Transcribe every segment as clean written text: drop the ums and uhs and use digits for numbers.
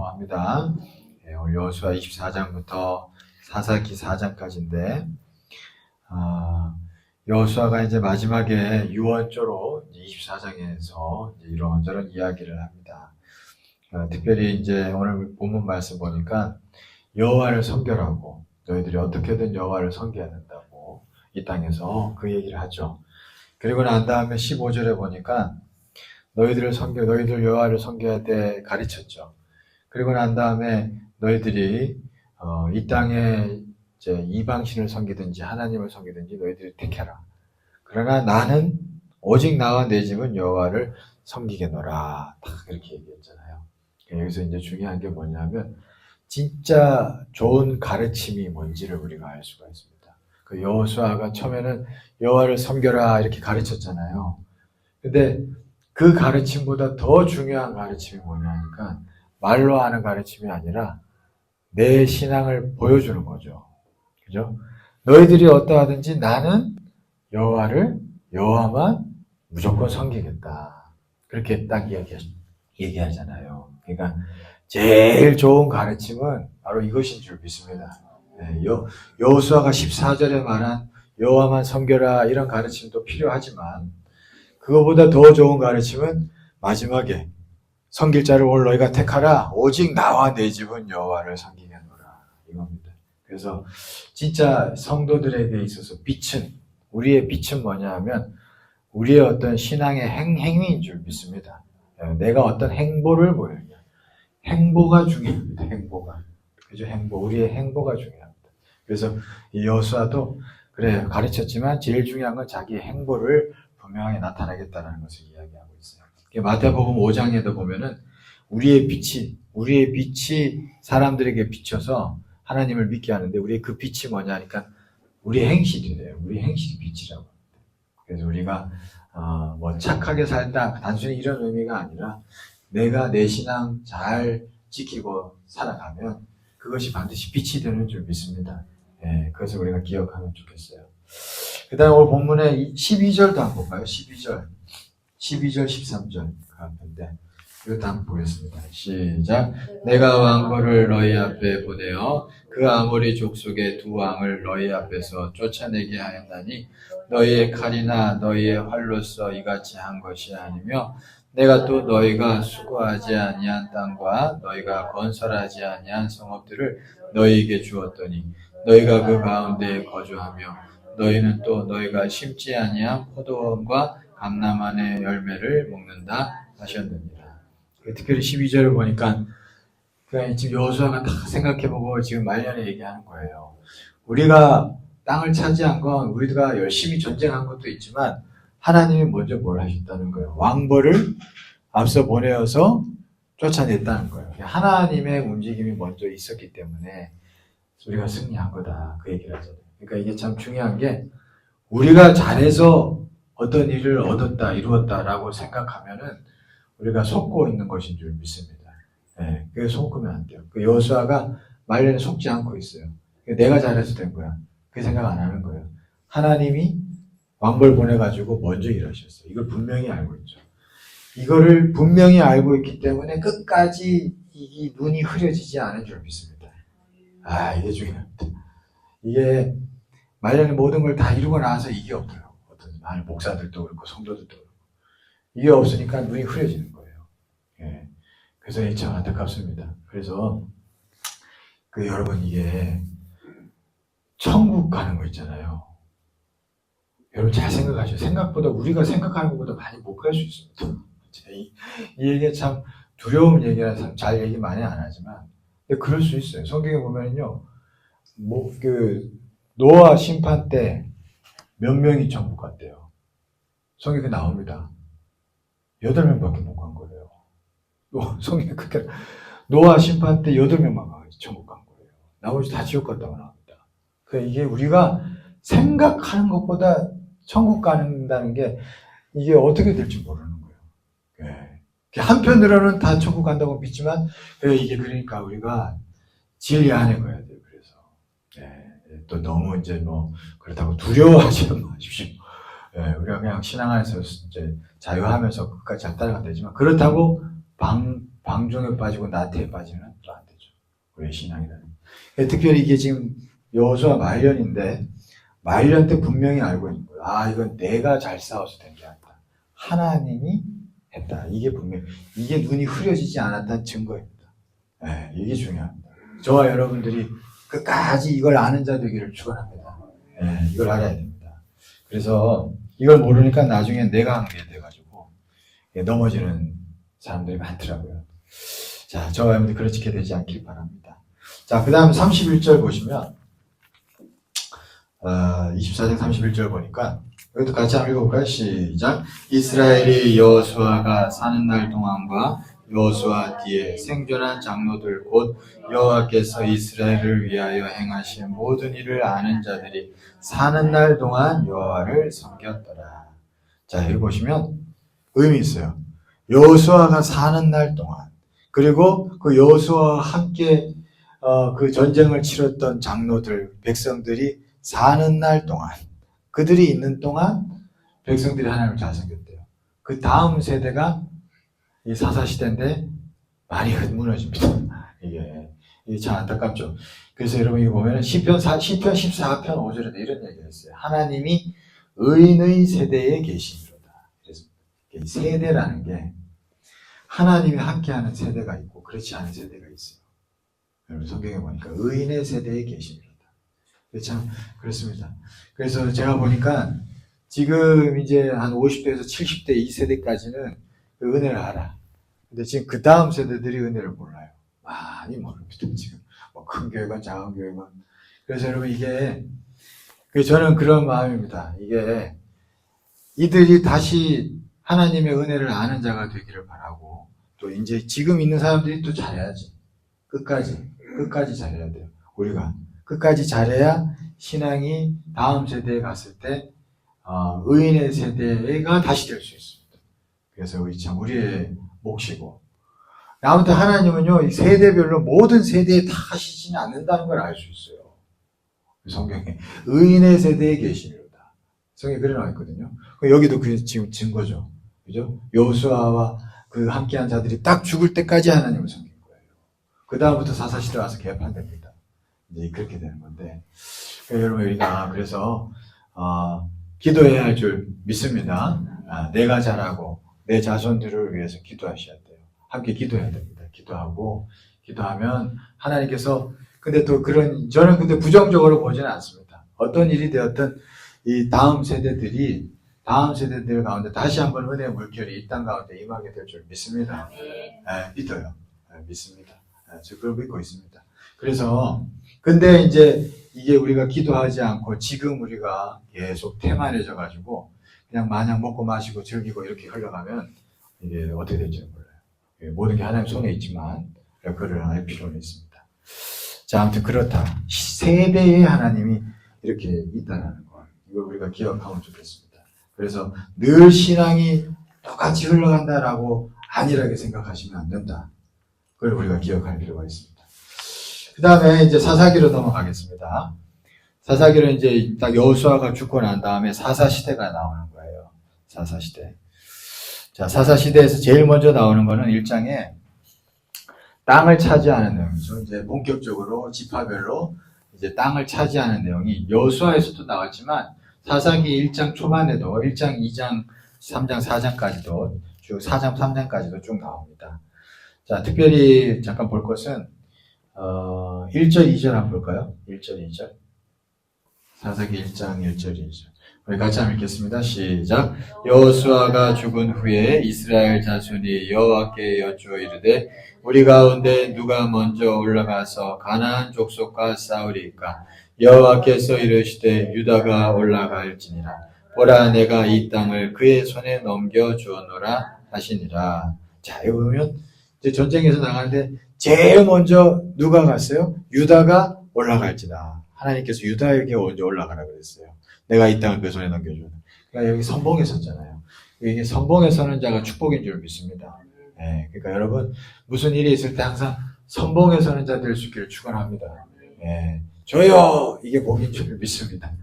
합니다. 오늘 여호수아 24장부터 사사기 4장까지인데, 여호수아가 이제 마지막에 유언조로 24장에서 이런저런 이야기를 합니다. 특별히 이제 오늘 본문 말씀 보니까 여호와를 섬겨라고, 너희들이 어떻게든 여호와를 섬겨야 된다고 이 땅에서 그 얘기를 하죠. 그리고 난 다음에 15절에 보니까 너희들 여호와를 섬겨야 돼 가르쳤죠. 그리고 난 다음에 너희들이 이 땅에 이제 이방신을 섬기든지 하나님을 섬기든지 너희들이 택해라. 그러나 나는 오직 나와 내 집은 여호와를 섬기겠노라. 딱 그렇게 얘기했잖아요. 여기서 이제 중요한 게 뭐냐면 진짜 좋은 가르침이 뭔지를 우리가 알 수가 있습니다. 그 여호수아가 처음에는 여호와를 섬겨라 이렇게 가르쳤잖아요. 근데 그 가르침보다 더 중요한 가르침이 뭐냐니까 말로 하는 가르침이 아니라 내 신앙을 보여주는 거죠. 그죠? 너희들이 어떠하든지 나는 여호와만 무조건 섬기겠다. 그렇게 딱 얘기하잖아요. 그러니까 제일 좋은 가르침은 바로 이것인 줄 믿습니다. 여호수아가 14절에 말한 여호와만 섬겨라 이런 가르침도 필요하지만 그거보다 더 좋은 가르침은 마지막에 섬길 자를 오늘 너희가 택하라. 오직 나와 내 집은 여호와를 섬기겠노라. 이겁니다. 그래서 진짜 성도들에게 있어서 우리의 빛은 뭐냐 하면 우리의 어떤 신앙의 행위인 줄 믿습니다. 내가 어떤 행보를 보여요. 행보가 중요합니다. 그죠? 우리의 행보가 중요합니다. 그래서 이 여호수아도 그래 가르쳤지만 제일 중요한 건 자기의 행보를 분명하게 나타나겠다는 것을 이야기하고 있어요. 마태복음 5장에도 보면은 우리의 빛이 사람들에게 비춰서 하나님을 믿게 하는데 우리의 그 빛이 뭐냐 하니까 우리의 행실이래요. 우리 행실이 빛이라고. 그래서 우리가 뭐 착하게 살다 단순히 이런 의미가 아니라 내가 내 신앙 잘 지키고 살아가면 그것이 반드시 빛이 되는 줄 믿습니다. 그래서 우리가 기억하면 좋겠어요. 그 다음에 오늘 본문에 12절도 한번 볼까요? 12절, 13절 가는데 이것도 한번 보겠습니다. 시작. 내가 왕벌을 너희 앞에 보내어 그 아모리 족속의 두 왕을 너희 앞에서 쫓아내게 하였나니 너희의 칼이나 너희의 활로서 이같이 한 것이 아니며 내가 또 너희가 수고하지 아니한 땅과 너희가 건설하지 아니한 성읍들을 너희에게 주었더니 너희가 그 가운데에 거주하며 너희는 또 너희가 심지 아니한 포도원과 감람안의 열매를 먹는다 하셨느니라. 특별히 12절을 보니까 지금 여호수아가 다 생각해보고 지금 말년에 얘기하는 거예요. 우리가 땅을 차지한 건 우리가 열심히 전쟁한 것도 있지만 하나님이 먼저 뭘 하셨다는 거예요. 왕벌을 앞서 보내어서 쫓아냈다는 거예요. 하나님의 움직임이 먼저 있었기 때문에 우리가 승리한 거다. 그 얘기를 하잖아요. 그러니까 이게 참 중요한 게 우리가 잘해서 어떤 일을 얻었다, 이루었다라고 생각하면은 우리가 속고 있는 것인 줄 믿습니다. 그게 속으면 안 돼요. 그 여호수아가 말년에 속지 않고 있어요. 내가 잘해서 된 거야. 그 생각 안 하는 거예요. 하나님이 왕벌 보내가지고 먼저 일하셨어요. 이걸 분명히 알고 있죠. 이거를 분명히 알고 있기 때문에 끝까지 이 눈이 흐려지지 않은 줄 믿습니다. 이게 중요합니다. 이게 말년에 모든 걸 다 이루고 나서 이게 없어요. 어떤 많은 목사들도 그렇고 성도들도 그렇고 이게 없으니까 눈이 흐려지는 거예요. 그래서 이게 참 안타깝습니다. 그래서 여러분 이게 천국 가는 거 있잖아요. 여러분 잘 생각하셔요. 생각보다 우리가 생각하는 것보다 많이 못 갈 수 있습니다. 이 얘기가 참 두려운 얘기라 잘 얘기 많이 안 하지만 근데 그럴 수 있어요. 성경에 보면은요. 노아 심판 때 몇 명이 천국 갔대요. 성경에 나옵니다. 8명밖에 못 간 거예요. 성경에 그렇게 노아 심판 때 8명만 천국 간 거예요. 나머지 다 지옥 갔다고 나옵니다. 그러니까 이게 우리가 생각하는 것보다 천국 간다는 게 이게 어떻게 될지 모르는 거예요. 한편으로는 다 천국 간다고 믿지만 이게 그러니까 우리가 진리 안에 가야 돼요. 그래서 또 너무 이제 그렇다고 두려워하지 마십시오. 우리가 그냥 신앙 안에서 이제 자유하면서 끝까지 잘 따라가면 되지만 그렇다고 방종에 빠지고 나태에 빠지면 또 안 되죠. 우리의 신앙이라는. 특별히 이게 지금 여호수아 말년인데 말년 때 분명히 알고 있는 거예요. 아, 이건 내가 잘 싸워서 된 게 아니다. 하나님이 했다. 이게 분명히, 이게 눈이 흐려지지 않았다는 증거입니다. 네, 이게 중요합니다. 저와 여러분들이 끝까지 이걸 아는 자 되기를 축원합니다. 네, 이걸 알아야 됩니다. 그래서 이걸 모르니까 나중에 내가 한 게 돼가지고 넘어지는 사람들이 많더라고요. 자, 저와 여러분들 그렇게 되지 않길 바랍니다. 자, 그 다음 31절 보시면 24장 31절 보니까 여기도 같이 한번 읽어볼까요? 시작. 이스라엘이 여호수아가 사는 날 동안과 여호수아 뒤에 생존한 장로들 곧 여호와께서 이스라엘을 위하여 행하신 모든 일을 아는 자들이 사는 날 동안 여호와를 섬겼더라. 자, 여기 보시면 의미 있어요. 여호수아가 사는 날 동안, 그리고 그 여호수아와 함께 그 전쟁을 치렀던 장로들, 백성들이 사는 날 동안, 그들이 있는 동안 백성들이 하나님을 잘 섬겼대요. 그 다음 세대가 이 사사시대인데 많이 무너집니다. 이게 참 안타깝죠. 그래서 여러분 이거 보면 시편 14편 5절에도 이런 얘기를 했어요. 하나님이 의인의 세대에 계시니로다. 그래서 이 세대라는 게 하나님이 함께하는 세대가 있고 그렇지 않은 세대가 있어요. 여러분 성경에 보니까 의인의 세대에 계시니로다. 참 그렇습니다. 그래서 제가 보니까 지금 이제 한 50대에서 70대 이 세대까지는 그 은혜를 알아. 근데 지금 그 다음 세대들이 은혜를 몰라요. 많이 모릅니다. 지금 뭐 큰 교회건 작은 교회건. 그래서 여러분 이게 저는 그런 마음입니다. 이게 이들이 다시 하나님의 은혜를 아는 자가 되기를 바라고, 또 이제 지금 있는 사람들이 또 잘해야지. 끝까지 잘해야 돼요. 우리가 끝까지 잘해야 신앙이 다음 세대에 갔을 때 의인의 세대가 다시 될 수 있습니다. 그래서 참 우리의 몫이고, 아무튼 하나님은요 이 세대별로 모든 세대에 다 하시지는 않는다는 걸 알 수 있어요. 성경에 의인의 세대에 계시리로다. 성경에 그래 나와 있거든요. 여기도 그 지금 증거죠. 그죠? 여호수아와 그 함께한 자들이 딱 죽을 때까지 하나님을 섬긴 거예요. 그 다음부터 사사시대 와서 개판됩니다. 이제 그렇게 되는 건데, 여러분 우리가 그래서 기도해야 할 줄 믿습니다. 내가 잘하고 내 자손들을 위해서 기도하셔야 돼요. 함께 기도해야 됩니다. 기도하면 하나님께서, 근데 또 저는 근데 부정적으로 보지는 않습니다. 어떤 일이 되었든 이 다음 세대들 가운데 다시 한번 은혜의 물결이 이 땅 가운데 임하게 될 줄 믿습니다. 믿어요. 믿습니다. 저 그걸 믿고 있습니다. 그래서 근데 이제 이게 우리가 기도하지 않고 지금 우리가 계속 태만해져 가지고 그냥 마냥 먹고 마시고 즐기고 이렇게 흘러가면 이게 어떻게 될지는 몰라요. 모든 게 하나님 손에 있지만 그걸 알 필요는 있습니다. 자, 아무튼 그렇다. 세대의 하나님이 이렇게 있다는 거, 이걸 우리가 기억하면 좋겠습니다. 그래서 늘 신앙이 똑같이 흘러간다라고 안일하게 생각하시면 안 된다. 그걸 우리가 기억할 필요가 있습니다. 그 다음에 이제 사사기로 넘어가겠습니다. 사사기로 이제 딱 여호수아가 죽고 난 다음에 사사시대가 나오는 거예요. 사사시대. 자, 사사시대에서 제일 먼저 나오는 거는 1장에 땅을 차지하는 내용이죠. 이제 본격적으로 지파별로 이제 땅을 차지하는 내용이 여호수아에서도 나왔지만 사사기 1장 초반에도 1장, 2장, 3장, 4장까지도 쭉 4장, 3장까지도 쭉 나옵니다. 자, 특별히 잠깐 볼 것은 1절, 2절 한번 볼까요? 1절, 2절. 사사기 1장 1절, 2절. 우리 같이 한번 읽겠습니다. 시작. 여호수아가 죽은 후에 이스라엘 자손이 여호와께 여쭈어 이르되 우리 가운데 누가 먼저 올라가서 가나안 족속과 싸우리이까? 여호와께서 이르시되 유다가 올라갈지니라. 보라, 내가 이 땅을 그의 손에 넘겨 주었노라 하시니라. 자, 여기 보면 이제 전쟁에서 나가는데 제일 먼저 누가 갔어요? 유다가 올라갈지다. 하나님께서 유다에게 먼저 올라가라 그랬어요. 내가 이 땅을 그 손에 넘겨주는. 그러니까 여기 선봉에 섰잖아요. 이게 선봉에 서는 자가 축복인 줄 믿습니다. 네, 그러니까 여러분 무슨 일이 있을 때 항상 선봉에 서는 자 될 수 있기를 축원합니다. 네, 저요 이게 복인 줄 믿습니다.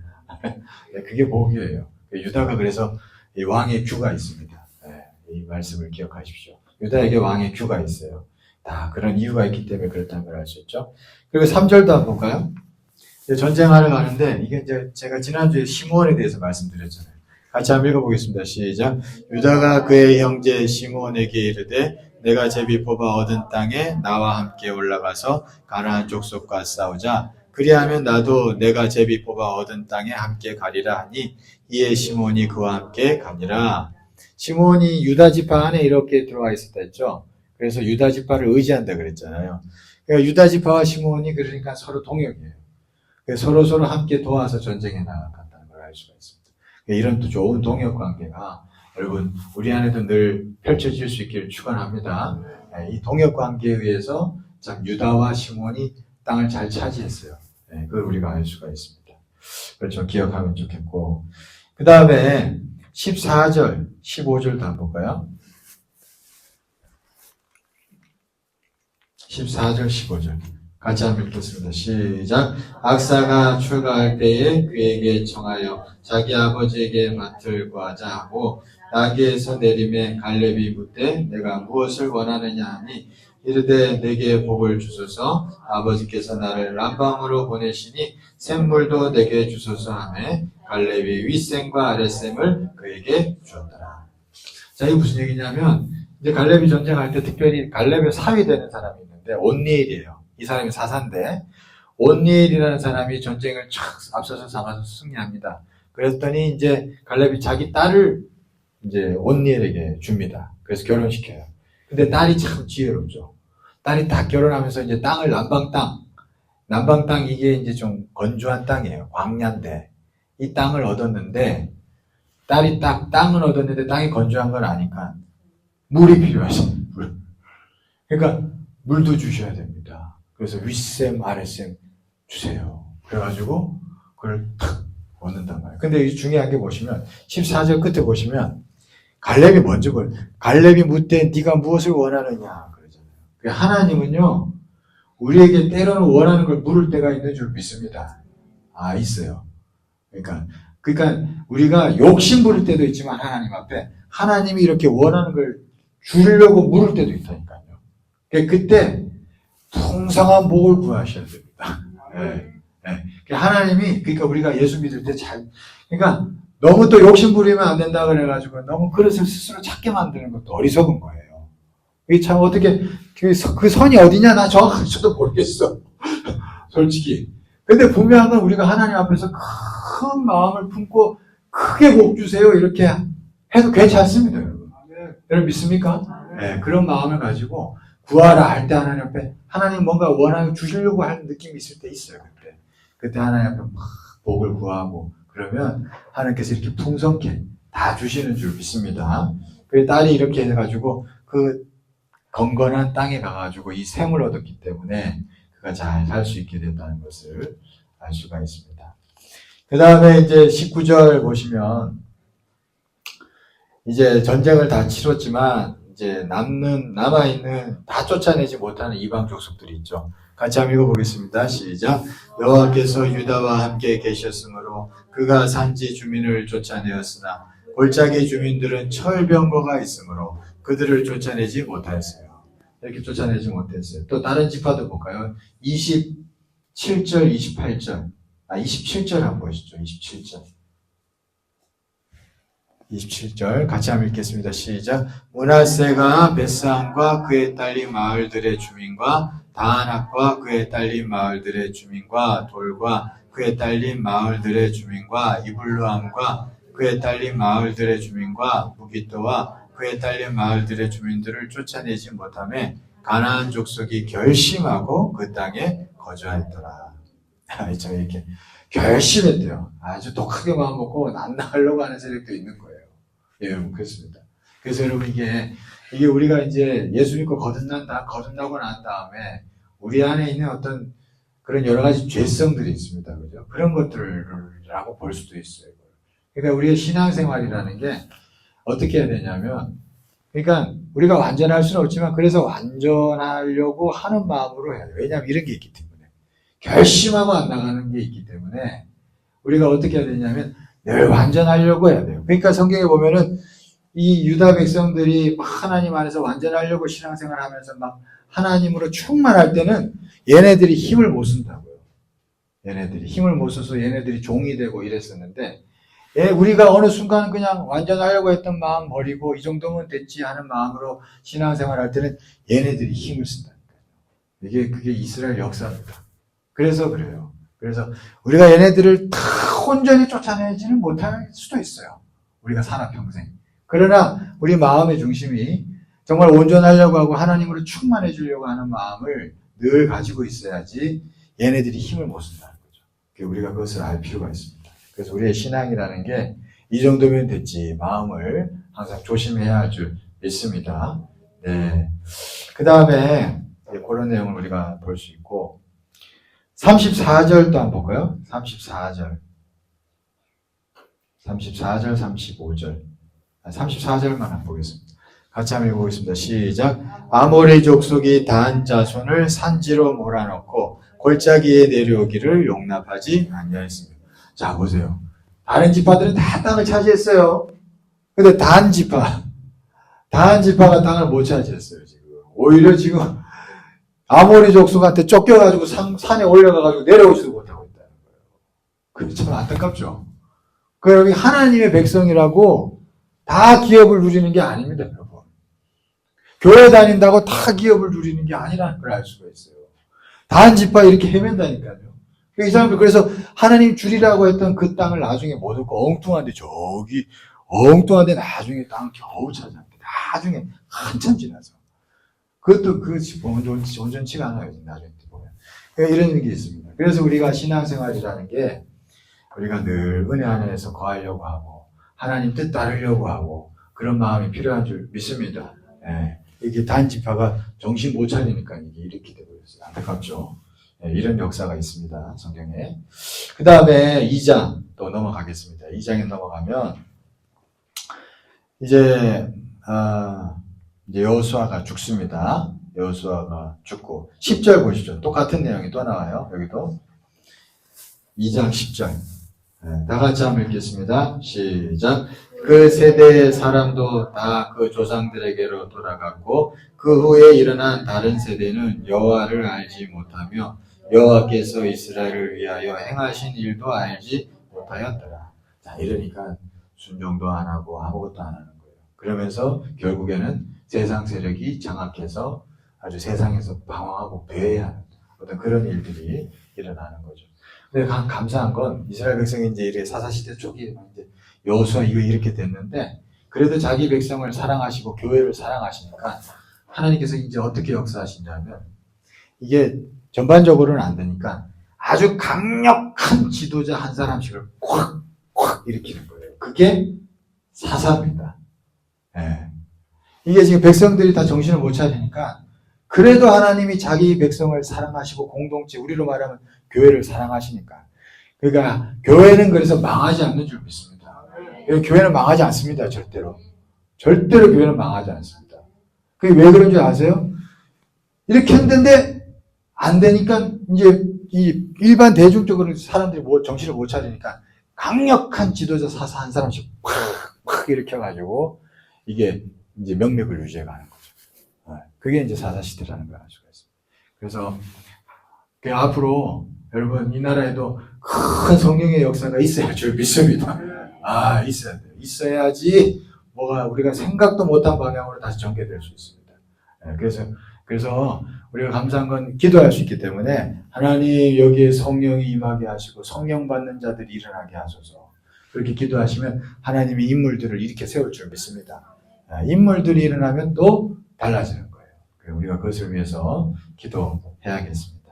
네, 그게 복이에요. 유다가 그래서 이 왕의 규가 있습니다. 네, 이 말씀을 기억하십시오. 유다에게 왕의 규가 있어요. 다 그런 이유가 있기 때문에 그렇다는 걸 알 수 있죠. 그리고 3절도 한번 볼까요? 전쟁하러 가는데, 이게 이제 제가 지난주에 시므온에 대해서 말씀드렸잖아요. 같이 한번 읽어보겠습니다. 시작. 유다가 그의 형제 시므온에게 이르되 내가 제비 뽑아 얻은 땅에 나와 함께 올라가서 가나안 족속과 싸우자. 그리하면 나도 내가 제비 뽑아 얻은 땅에 함께 가리라 하니 이에 시므온이 그와 함께 가니라. 시므온이 유다 지파 안에 이렇게 들어와 있었다 했죠. 그래서 유다 지파를 의지한다 그랬잖아요. 그러니까 유다 지파와 시므온이 그러니까 서로 동역이에요. 서로 함께 도와서 전쟁에 나간다는 걸 알 수가 있습니다. 이런 또 좋은 동역 관계가 여러분 우리 안에도 늘 펼쳐질 수 있기를 축원합니다. 이 동역 관계에 의해서 참 유다와 시므온이 땅을 잘 차지했어요. 그걸 우리가 알 수가 있습니다. 그걸 좀 기억하면 좋겠고, 그 다음에 14절, 15절도 한번 볼까요? 14절, 15절. 같이 한번 읽겠습니다. 시작. 악사가 출가할 때에 그에게 청하여 자기 아버지에게 맡을 구하자 하고 나귀에서 내림에 갈렙이 묻되 내가 무엇을 원하느냐 하니 이르되 내게 복을 주소서 아버지께서 나를 람방으로 보내시니 샘물도 내게 주소서 하매 갈렙이 윗샘과 아랫샘을 그에게 주었더라. 자, 이게 무슨 얘기냐면 이제 갈렙이 전쟁할 때 특별히 갈렙의 사위 되는 사람이 있는데 온니엘이에요. 이 사람이 사사인데 온니엘이라는 사람이 전쟁을 촥 앞서서 삼아서 승리합니다. 그랬더니 이제 갈렙이 자기 딸을 이제 온니엘에게 줍니다. 그래서 결혼시켜요. 근데 딸이 참 지혜롭죠. 딸이 딱 결혼하면서 이제 땅을 남방 땅 이게 이제 좀 건조한 땅이에요. 광야인데 이 땅을 얻었는데 딸이 딱 땅은 얻었는데 땅이 건조한 걸 아니까 물이 필요하죠. 물. 그러니까 물도 주셔야 됩니다. 그래서 윗샘, 아랫샘 주세요. 그래가지고 그걸 탁 얻는단 말이에요. 근데 이 중요한 게 보시면 14절 끝에 보시면 갈렙이 먼저 갈렙이 묻되 네가 무엇을 원하느냐 그러잖아요. 하나님은요 우리에게 때로는 원하는 걸 물을 때가 있는 줄 믿습니다. 있어요. 그러니까 우리가 욕심 부릴 때도 있지만 하나님 앞에 하나님이 이렇게 원하는 걸 주려고 물을 때도 있다니까요. 그때 풍성한 복을 구하셔야 됩니다. 하나님이 그러니까 우리가 예수 믿을 때 그러니까 너무 또 욕심 부리면 안 된다 그래가지고 너무 그릇을 스스로 작게 만드는 것도 어리석은 거예요. 이게 참 어떻게 그 선이 어디냐 나 정확히도 모르겠어. 솔직히. 근데 분명한 건 우리가 하나님 앞에서 큰 마음을 품고 크게 복 주세요 이렇게 해도 괜찮습니다, 여러분. 여러분 믿습니까? 네, 그런 마음을 가지고 구하라 할 때 하나님 앞에 하나님 뭔가 원하고 주시려고 하는 느낌이 있을 때 있어요. 그때 하나님 앞에 막 복을 구하고 그러면 하나님께서 이렇게 풍성케 다 주시는 줄 믿습니다. 그 딸이 이렇게 해가지고 그 건건한 땅에 가가지고 이 샘을 얻었기 때문에 그가 잘 살 수 있게 됐다는 것을 알 수가 있습니다. 그 다음에 이제 19절 보시면 이제 전쟁을 다 치렀지만 이제 남아있는 다 쫓아내지 못하는 이방 족속들이 있죠. 같이 한번 읽어보겠습니다. 시작. 여호와께서 유다와 함께 계셨으므로 그가 산지 주민을 쫓아내었으나 골짜기 주민들은 철병거가 있으므로 그들을 쫓아내지 못하였어요. 이렇게 쫓아내지 못했어요. 또 다른 지파도 볼까요? 27절, 28절. 27절 한번 보시죠. 27절 같이 한번 읽겠습니다. 시작. 므낫세가 벳산과 그에 딸린 마을들의 주민과 다하낙과 그에 딸린 마을들의 주민과 돌과 그에 딸린 마을들의 주민과 이블루함과 그에 딸린 마을들의 주민과 무기토와 그에 딸린 마을들의 주민들을 쫓아내지 못하며 가나안 족속이 결심하고 그 땅에 거주하였더라. 참 이렇게 결심했대요. 아주 독하게 마음먹고 안 나가려고 하는 세력도 있는 거예요. 예, 여러분 그렇습니다. 그래서 여러분 이게 우리가 이제 예수 믿고 거듭나고 난 다음에 우리 안에 있는 어떤 그런 여러 가지 죄성들이 있습니다. 그죠? 그런 것들이라고 볼 수도 있어요. 그러니까 우리의 신앙생활이라는 게 어떻게 해야 되냐면, 그러니까 우리가 완전할 수는 없지만 그래서 완전하려고 하는 마음으로 해야 돼요. 왜냐하면 이런 게 있기 때문에. 결심하고 안 나가는 게 있기 때문에 우리가 어떻게 해야 되냐면 늘 완전하려고 해야 돼요. 그러니까 성경에 보면은 이 유다 백성들이 하나님 안에서 완전하려고 신앙생활 하면서 막 하나님으로 충만할 때는 얘네들이 힘을 못 쓴다고요. 얘네들이 힘을 못 써서 얘네들이 종이 되고 이랬었는데, 우리가 어느 순간 그냥 완전하려고 했던 마음 버리고 이 정도면 됐지 하는 마음으로 신앙생활 할 때는 얘네들이 힘을 쓴다니까요. 그게 이스라엘 역사입니다. 그래서 그래요. 그래서 우리가 얘네들을 다 온전히 쫓아내지는 못할 수도 있어요. 우리가 살아 평생. 그러나 우리 마음의 중심이 정말 온전하려고 하고 하나님으로 충만해 주려고 하는 마음을 늘 가지고 있어야지 얘네들이 힘을 못 쓴다는 거죠. 우리가 그것을 알 필요가 있습니다. 그래서 우리의 신앙이라는 게 이 정도면 됐지 마음을 항상 조심해야 할 줄 믿습니다. 네. 그 다음에 그런 내용을 우리가 볼 수 있고 34절도 한번 볼까요? 34절, 35절. 34절만 한번 보겠습니다. 같이 한번 읽어보겠습니다. 시작. 아모리 족속이 단 자손을 산지로 몰아넣고 골짜기에 내려오기를 용납하지 아니하였습니다. 자, 보세요. 다른 지파들은 다 땅을 차지했어요. 근데 단 지파가 땅을 못 차지했어요, 지금. 오히려 지금 아모리 족속한테 쫓겨가지고 산에 올라가가지고 내려오지도 못하고 있다는 거예요. 그게 참 안타깝죠. 여기 하나님의 백성이라고 다 기업을 누리는 게 아닙니다, 여러분. 교회 다닌다고 다 기업을 누리는 게 아니라는 걸 알 수가 있어요. 단 지파 이렇게 헤맨다니까요. 이 사람들 그래서 하나님 주리라고 했던 그 땅을 나중에 못 얻고 엉뚱한데 나중에 땅 겨우 찾아갑니다. 나중에 한참 지나서. 그것도 온전치가 않아요, 나중에 보면. 그러니까 이런 게 있습니다. 그래서 우리가 신앙생활이라는 게 우리가 늘 은혜 안에서 거하려고 하고 하나님 뜻 따르려고 하고 그런 마음이 필요한 줄 믿습니다. 예. 이게 단 지파가 정신 못 차리니까 이게 이렇게 되고 있어요. 안타깝죠. 예, 이런 역사가 있습니다, 성경에. 그 다음에 2장 또 넘어가겠습니다. 2장에 넘어가면 이제 여호수아가 죽습니다. 여호수아가 죽고 10절 보시죠. 똑같은 내용이 또 나와요. 여기도 2장 10절. 네, 다 같이 한번 읽겠습니다. 시작. 그 세대의 사람도 다 그 조상들에게로 돌아갔고 그 후에 일어난 다른 세대는 여호와를 알지 못하며 여호와께서 이스라엘을 위하여 행하신 일도 알지 못하였더라. 자, 이러니까 순종도 안 하고 아무것도 안 하는 거예요. 그러면서 결국에는 세상 세력이 장악해서 아주 세상에서 방황하고 배회하는 어떤 그런 일들이 일어나는 거죠. 근데 감사한 건 이스라엘 백성이 이제 이렇게 사사시대 초기에 이제 여호수아 이거 이렇게 됐는데 그래도 자기 백성을 사랑하시고 교회를 사랑하시니까 하나님께서 이제 어떻게 역사하시냐면 이게 전반적으로는 안 되니까 아주 강력한 지도자 한 사람씩을 콱 일으키는 거예요. 그게 사사입니다. 예. 이게 지금 백성들이 다 정신을 못 차리니까 그래도 하나님이 자기 백성을 사랑하시고 공동체, 우리로 말하면 교회를 사랑하시니까. 그러니까 교회는 그래서 망하지 않는 줄 믿습니다. 교회는 망하지 않습니다. 절대로 교회는 망하지 않습니다. 그게 왜 그런 줄 아세요? 이렇게 했는데 안 되니까 이제 이 일반 대중적으로 사람들이 정신을 못 차리니까 강력한 지도자 사사 한 사람씩 팍 일으켜가지고 이게 이제 명맥을 유지해가는 거죠. 그게 이제 사사시대라는 걸 알 수가 있습니다. 그래서 앞으로 여러분 이 나라에도 큰 성령의 역사가 있어야 줄 믿습니다. 있어야 돼요. 있어야지 뭐가 우리가 생각도 못한 방향으로 다시 전개될 수 있습니다. 그래서 우리가 감사한 건 기도할 수 있기 때문에 하나님 여기에 성령이 임하게 하시고 성령 받는 자들이 일어나게 하소서. 그렇게 기도하시면 하나님이 인물들을 이렇게 세울 줄 믿습니다. 인물들이 일어나면 또 달라지는 거예요. 우리가 그것을 위해서 기도해야겠습니다.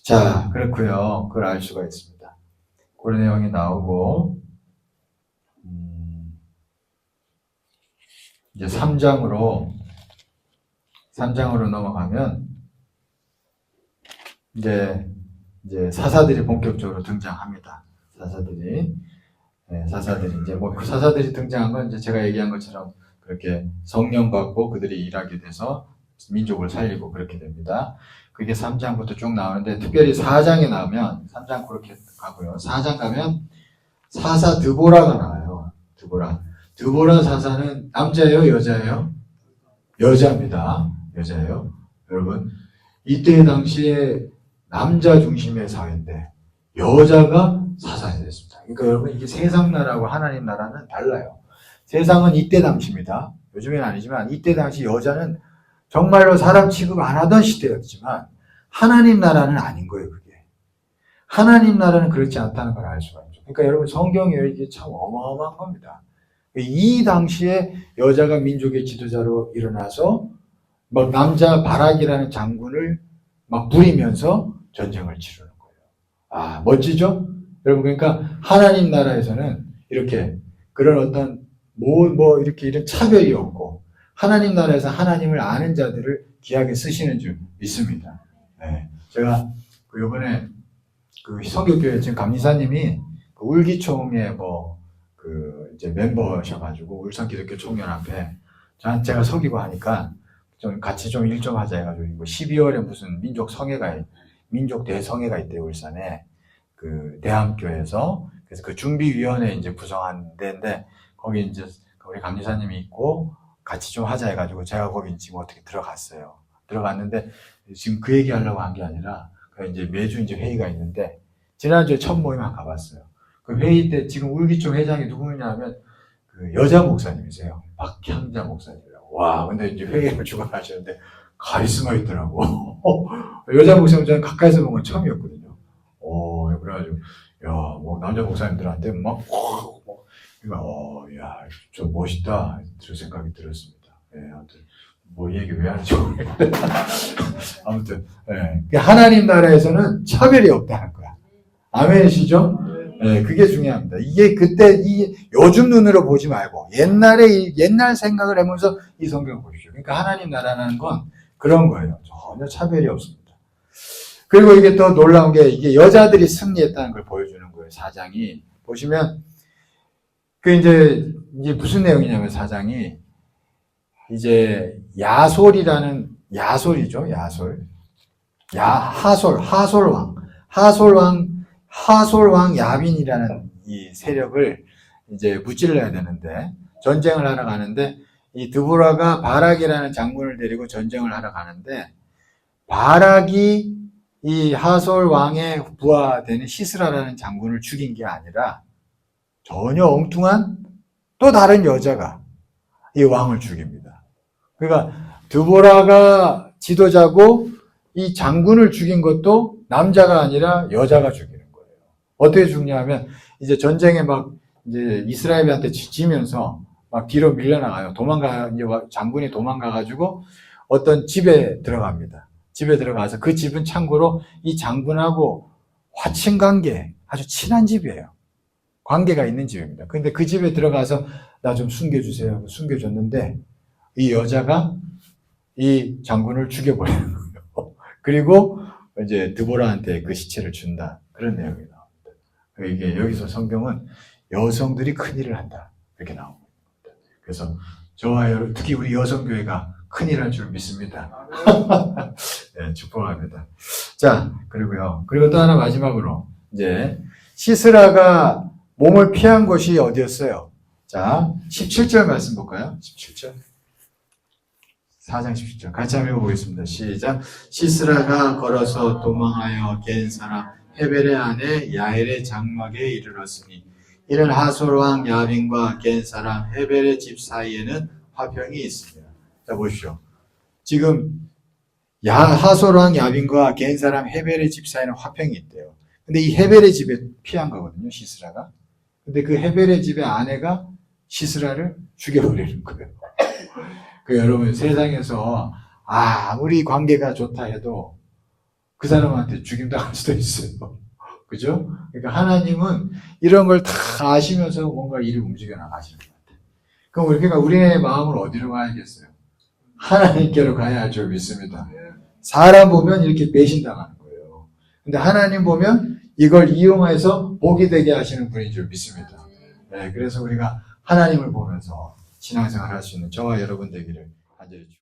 자, 그렇고요. 그걸 알 수가 있습니다. 그런 내용이 나오고 이제 3장으로 넘어가면 이제 사사들이 본격적으로 등장합니다. 사사들이 이제 그 사사들이 등장한 건 이제 제가 얘기한 것처럼 그렇게 성령 받고 그들이 일하게 돼서 민족을 살리고 그렇게 됩니다. 그게 3장부터 쭉 나오는데 특별히 4장에 나오면 3장 그렇게 가고요. 4장 가면 사사 드보라가 나와요. 드보라 사사는 남자예요, 여자예요? 여자입니다. 여자예요. 여러분, 이때 당시에 남자 중심의 사회인데 여자가 사사가 됐습니다. 그러니까 여러분, 이게 세상 나라하고 하나님 나라는 달라요. 세상은 이때 당시입니다. 요즘엔 아니지만 이때 당시 여자는 정말로 사람 취급 안 하던 시대였지만 하나님 나라는 아닌 거예요, 그게. 하나님 나라는 그렇지 않다는 걸 알 수가 있죠. 그러니까 여러분, 성경이 이게 참 어마어마한 겁니다. 이 당시에 여자가 민족의 지도자로 일어나서 막 남자 바락이라는 장군을 막 부리면서 전쟁을 치르는 거예요. 아, 멋지죠? 여러분, 그러니까 하나님 나라에서는 이렇게 그런 어떤 이렇게 이런 차별이 없고 하나님 나라에서 하나님을 아는 자들을 귀하게 쓰시는 줄 믿습니다. 네. 제가 요번에 성교교회 지금 감리사님이 울기총회 이제 멤버셔가지고 울산 기독교 총연합회 제가 서기고 하니까 좀 같이 좀 일 좀 하자 해가지고 12월에 무슨 민족 대성회가 있대요, 울산에. 대함교에서. 그래서 그 준비위원회 이제 구성한 데인데 거기 이제 우리 감리사님이 있고 같이 좀 하자 해가지고 제가 거기 지금 어떻게 들어갔어요. 들어갔는데 지금 그 얘기 하려고 한 게 아니라 이제 매주 이제 회의가 있는데 지난주에 첫 모임 한 가봤어요. 그 회의 때 지금 울기총 회장이 누구냐면 여자 목사님이세요. 박향자 목사님이라고. 와, 근데 이제 회의를 주관하시는데 카리스마 있더라고. 여자 목사님 저는 가까이서 본 건 처음이었거든요. 그래가지고 남자 목사님들한테 저 멋있다 저 생각이 들었습니다. 아무튼 이 얘기 왜 하는지 모르겠는데 아무튼 하나님 나라에서는 차별이 없다는 거야. 아멘이시죠? 그게 중요합니다. 이게 그때 요즘 눈으로 보지 말고 옛날 생각을 하면서 이 성경을 보십시오. 그러니까 하나님 나라라는 건 그런 거예요. 전혀 차별이 없습니다. 그리고 이게 또 놀라운 게 이게 여자들이 승리했다는 걸 보여주는 거예요. 4장이 보시면 이제 무슨 내용이냐면 4장이 이제 야솔이죠. 하솔왕 야빈이라는 이 세력을 이제 무찔러야 되는데 전쟁을 하러 가는데 이 드보라가 바락이라는 장군을 데리고 전쟁을 하러 가는데 바락이 이 하솔 왕의 부하되는 시스라라는 장군을 죽인 게 아니라 전혀 엉뚱한 또 다른 여자가 이 왕을 죽입니다. 그러니까 드보라가 지도자고 이 장군을 죽인 것도 남자가 아니라 여자가 죽이는 거예요. 어떻게 죽냐면 이제 전쟁에 이제 이스라엘한테 지면서 막 뒤로 밀려나가요. 이제 장군이 도망가가지고 어떤 집에 들어갑니다. 집에 들어가서 그 집은 참고로 이 장군하고 화친 관계, 아주 친한 집이에요. 관계가 있는 집입니다. 근데 그 집에 들어가서 나 좀 숨겨주세요. 숨겨줬는데 이 여자가 이 장군을 죽여버리는 거예요. 그리고 이제 드보라한테 그 시체를 준다. 그런 내용이 나옵니다. 이게 여기서 성경은 여성들이 큰일을 한다. 이렇게 나옵니다. 그래서 저와 여러분, 특히 우리 여성교회가 큰일 할 줄 믿습니다. 네, 축복합니다. 자, 그리고 또 하나 마지막으로, 이제, 시스라가 몸을 피한 곳이 어디였어요? 자, 17절 말씀 볼까요? 17절. 4장 17절. 같이 한번 읽어보겠습니다. 시작. 시스라가 걸어서 도망하여 겐 사람 헤벨의 아내 야엘의 장막에 이르렀으니, 이는 하솔왕 야빈과 겐 사람 헤벨의 집 사이에는 화평이 있습니다. 자, 보십시오. 지금 하솔왕 야빈과 겐 사람 헤벨의 집 사이에는 화평이 있대요. 근데 이 헤벨의 집에 피한 거거든요, 시스라가. 근데 그 헤벨의 집의 아내가 시스라를 죽여버리는 거예요. 여러분, 세상에서 아무리 관계가 좋다 해도 그 사람한테 죽임당할 수도 있어요. 그죠? 그러니까 하나님은 이런 걸 다 아시면서 뭔가 일을 움직여 나가시는 것 같아요. 그러니까 우리의 마음을 어디로 가야겠어요? 하나님께로 가야 할 줄 믿습니다. 사람 보면 이렇게 배신당하는 거예요. 근데 하나님 보면 이걸 이용해서 복이 되게 하시는 분인 줄 믿습니다. 네, 그래서 우리가 하나님을 보면서 신앙생활 할 수 있는 저와 여러분 되기를 간절히 축복합니다.